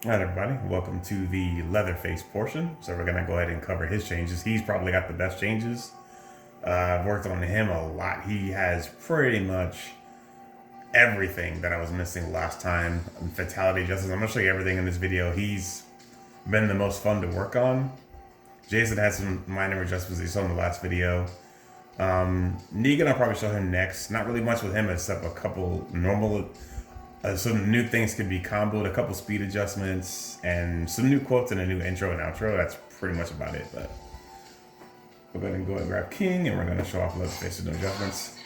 All right, everybody, welcome to the Leatherface portion. So we're gonna go ahead and cover his changes. He's probably got the best changes. I've worked on him a lot. He has pretty much everything that I was missing last time. Fatality Justice. I'm gonna show you everything in this video. He's been the most fun to work on. Jason has some minor adjustments you saw in the last video. Negan, I'll probably show him next. Not really much with him except a couple normal some new things can be comboed, a couple speed adjustments, and some new quotes and a new intro and outro. That's pretty much about it. But we're going to go ahead and grab King, and we're going to show off Leatherface with no adjustments.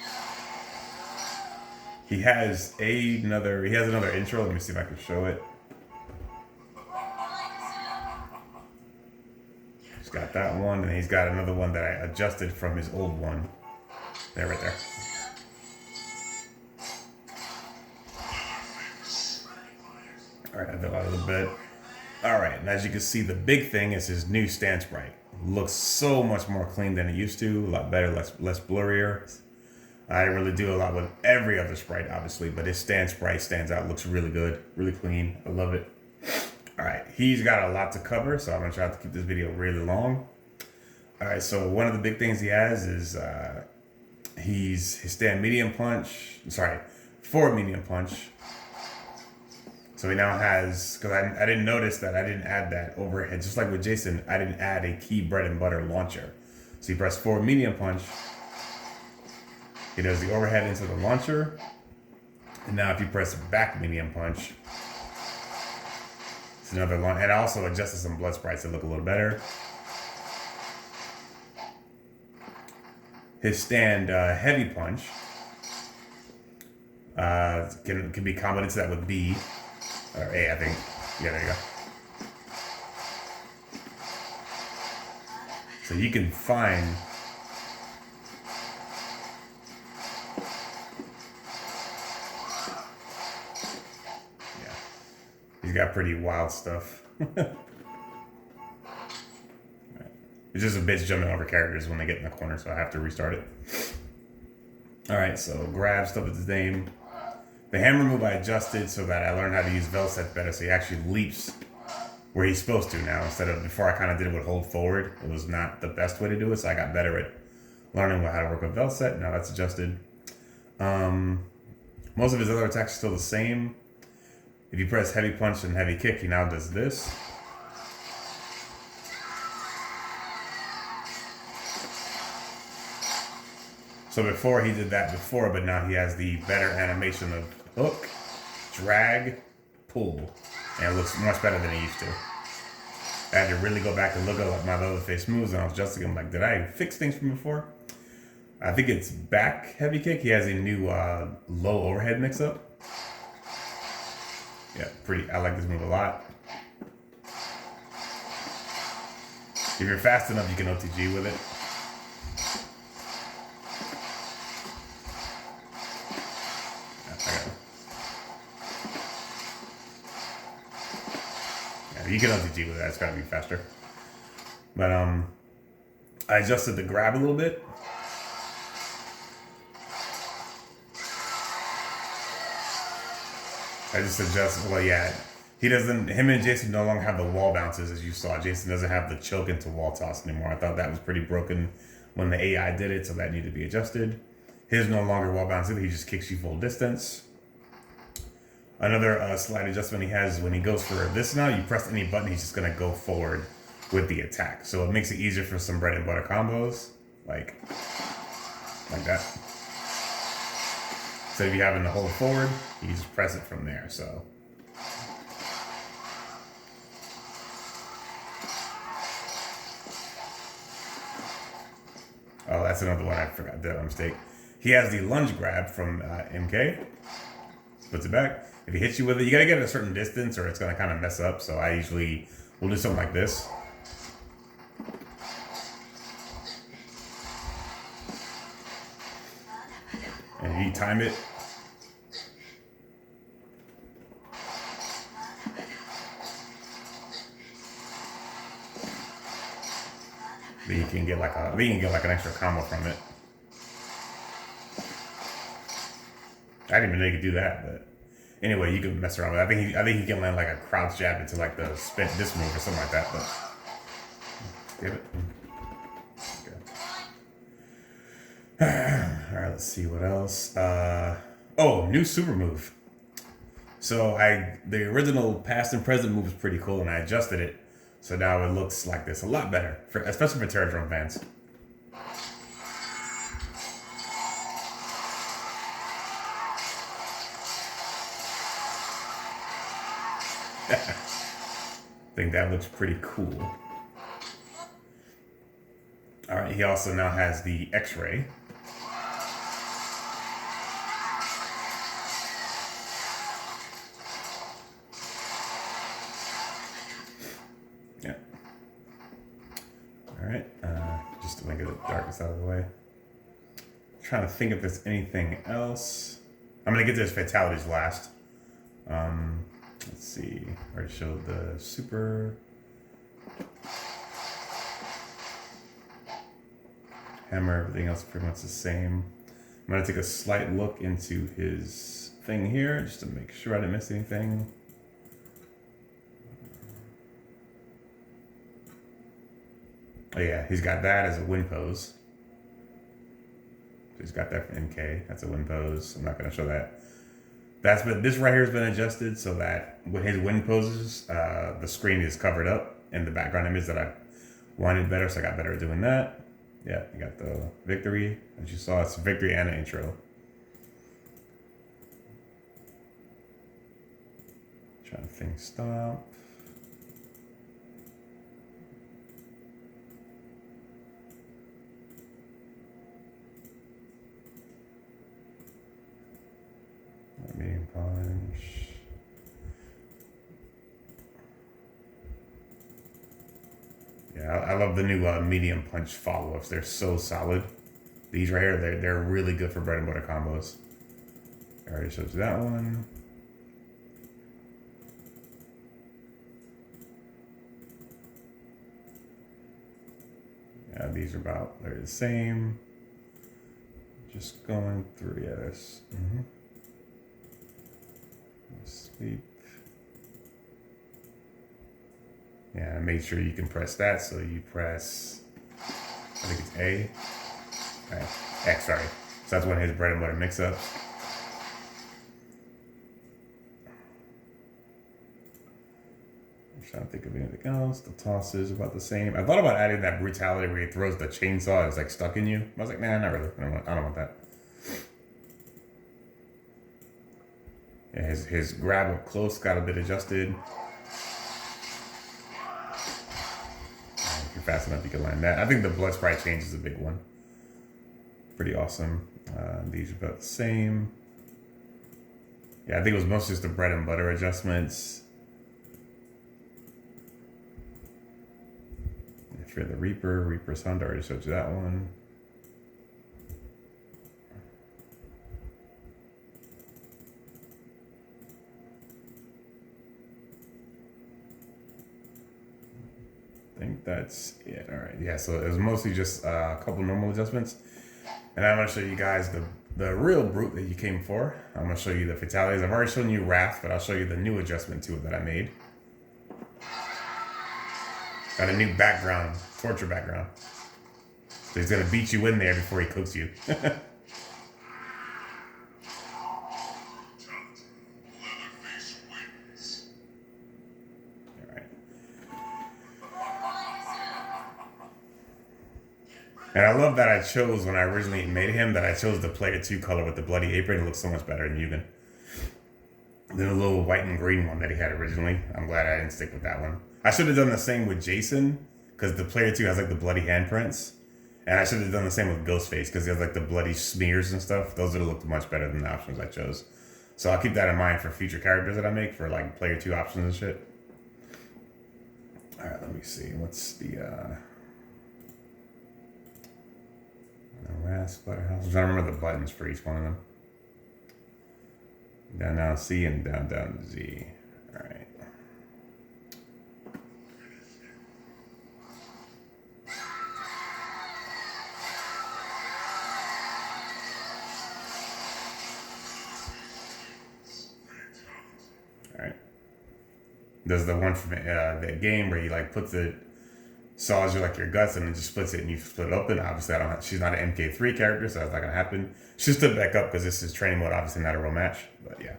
He has another intro. Let me see if I can show it. He's got that one, and he's got another one that I adjusted from his old one. There, right there. All right, I did a little bit. All right, and as you can see, the big thing is his new stance bright. Looks so much more clean than it used to. A lot better, less blurrier. I really do a lot with every other sprite, obviously, but his stance bright stands out. Looks really good, really clean. I love it. All right, he's got a lot to cover, so I'm gonna try to keep this video really long. All right, so one of the big things he has is his stand medium punch. Sorry, forward medium punch. So he now has, because I didn't notice that I didn't add that overhead. Just like with Jason, I didn't add a key bread and butter launcher. So you press forward medium punch. He does the overhead into the launcher. And now if you press back medium punch, it's another launch. And I also adjusted some blood sprites to look a little better. His stand heavy punch can be comboed into that with B. Or A, I think. Yeah, there you go. So you can find he's got pretty wild stuff. Right. It's just a bitch jumping over characters when they get in the corner, so I have to restart it. Alright, so grab stuff with his name. The hammer move I adjusted so that I learned how to use Velset better, so he actually leaps where he's supposed to now, instead of before I kind of did it with hold forward. It was not the best way to do it, so I got better at learning how to work with Velset. Now that's adjusted. Most of his other attacks are still the same. If you press heavy punch and heavy kick, he now does this. So before he did that before, but now he has the better animation of hook, drag, pull. And it looks much better than he used to. I had to really go back and look at my Leatherface moves, and I was adjusting them like, did I fix things from before? I think it's back heavy kick. He has a new low overhead mix-up. Yeah, I like this move a lot. If you're fast enough, you can OTG with it. You can OTG with that, it's gotta be faster. But I adjusted the grab a little bit. I just adjust, well, yeah. Him and Jason no longer have the wall bounces as you saw. Jason doesn't have the choke into wall toss anymore. I thought that was pretty broken when the AI did it, so that needed to be adjusted. His no longer wall bounce either, he just kicks you full distance. Another slight adjustment he has is when he goes for this now, you press any button, he's just going to go forward with the attack. So it makes it easier for some bread and butter combos, like that. So if you're having to hold forward, you just press it from there, so. Oh, that's another one I forgot, did a mistake. He has the lunge grab from MK. Puts it back. If he hits you with it, you gotta get at a certain distance or it's gonna kind of mess up. So I usually will do something like this. And you time it. Then you can get like an extra combo from it. I didn't even know you could do that, but Anyway, you can mess around with it. I think he can land like a crouch jab into like the spin this move or something like that. But give it. Okay. All right, let's see what else. Oh, new super move. So the original past and present move was pretty cool, and I adjusted it, so now it looks like this a lot better, especially for Terradrome fans. I think that looks pretty cool. All right, he also now has the X-ray. Yeah. All right, just to make it the darkest out of the way. Trying to think if there's anything else. I'm gonna get to his fatalities last. Let's see. I already showed the super. Hammer, everything else is pretty much the same. I'm gonna take a slight look into his thing here just to make sure I didn't miss anything. Oh yeah, he's got that as a win pose. He's got that for MK. That's a win pose. I'm not gonna show that. This right here has been adjusted so that with his win poses, the screen is covered up and the background image that I wanted better, so I got better at doing that. Yeah, you got the victory. As you saw, it's victory and an intro. Trying to think, stop. Medium punch. Yeah, I love the new medium punch follow-ups. They're so solid. These right here, they're really good for bread and butter combos. I already showed you that one. Yeah, these are they're the same. Just going through, yes. Sleep. Yeah, make sure you can press that. So you press, I think it's A. Right. X, sorry. So that's one of his bread and butter mix-ups. I'm trying to think of anything else. The toss is about the same. I thought about adding that brutality where he throws the chainsaw and it's like stuck in you. I was like, nah, not really. I don't want that. Yeah, his grab up close got a bit adjusted. If you're fast enough, you can land that. I think the blood sprite change is a big one. Pretty awesome. These are about the same. Yeah, I think it was mostly just the bread and butter adjustments. If you're the Reaper's Hunt, I already showed you that one. I think that's it. All right. Yeah, so it was mostly just a couple normal adjustments. And I'm going to show you guys the real brute that you came for. I'm going to show you the fatalities. I've already shown you Wrath, but I'll show you the new adjustment to it that I made. Got a new background, torture background. So he's going to beat you in there before he cooks you. And I love that I chose, when I originally made him, that I chose the player 2 color with the bloody apron. It looks so much better than Yugen. Then a little white and green one that he had originally. I'm glad I didn't stick with that one. I should have done the same with Jason, because the player 2 has like the bloody handprints. And I should have done the same with Ghostface, because he has like the bloody smears and stuff. Those would have looked much better than the options I chose. So I'll keep that in mind for future characters that I make for like player 2 options and shit. Alright, let me see. What's the Splatterhouse. I'm trying to remember the buttons for each one of them. Down C and down Z. All right. There's the one from that game where he like puts it, saws you like your guts and then just splits it and you split it open. Obviously, I don't. She's not an MK3 character, so that's not gonna happen. She stood back up because this is training mode. Obviously, not a real match, but yeah.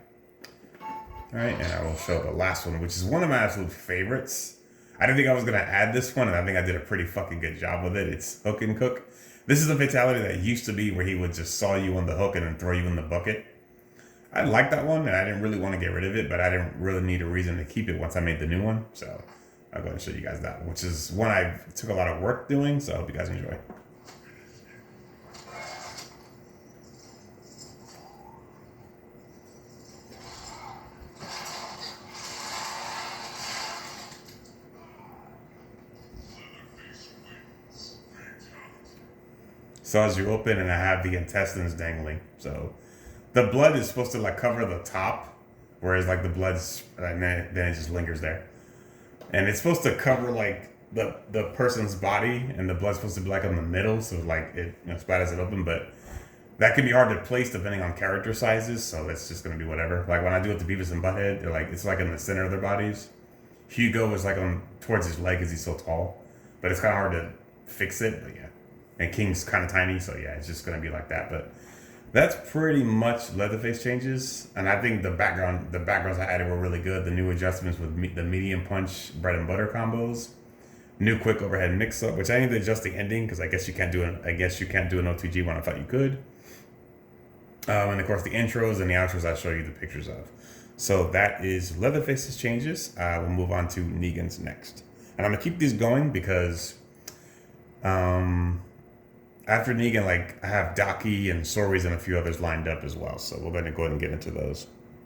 All right, and I will show the last one, which is one of my absolute favorites. I didn't think I was gonna add this one, and I think I did a pretty fucking good job with it. It's Hook and Cook. This is a fatality that used to be where he would just saw you on the hook and then throw you in the bucket. I like that one, and I didn't really want to get rid of it, but I didn't really need a reason to keep it once I made the new one. So I'll go ahead and show you guys that one, which is one I took a lot of work doing. So I hope you guys enjoy. So as you open, and I have the intestines dangling. So the blood is supposed to like cover the top, whereas like the blood's and then it just lingers there. And it's supposed to cover like the person's body, and the blood's supposed to be like in the middle, so like it splatters it open. But that can be hard to place depending on character sizes, so it's just gonna be whatever. Like when I do it to Beavis and Butthead, they're like it's like in the center of their bodies. Hugo is like on towards his leg because he's so tall, but it's kind of hard to fix it. But yeah, and King's kind of tiny, so yeah, it's just gonna be like that. But that's pretty much Leatherface changes, and I think the backgrounds I added were really good. The new adjustments with the medium punch bread and butter combos, new quick overhead mix up, which I need to adjust the ending because I guess you can't do an OTG one. I thought you could, and of course the intros and the outros I show you the pictures of. So that is Leatherface's changes. We'll move on to Negan's next, and I'm gonna keep these going because. After Negan, like I have Daki and Soris and a few others lined up as well. So we're going to go ahead and get into those.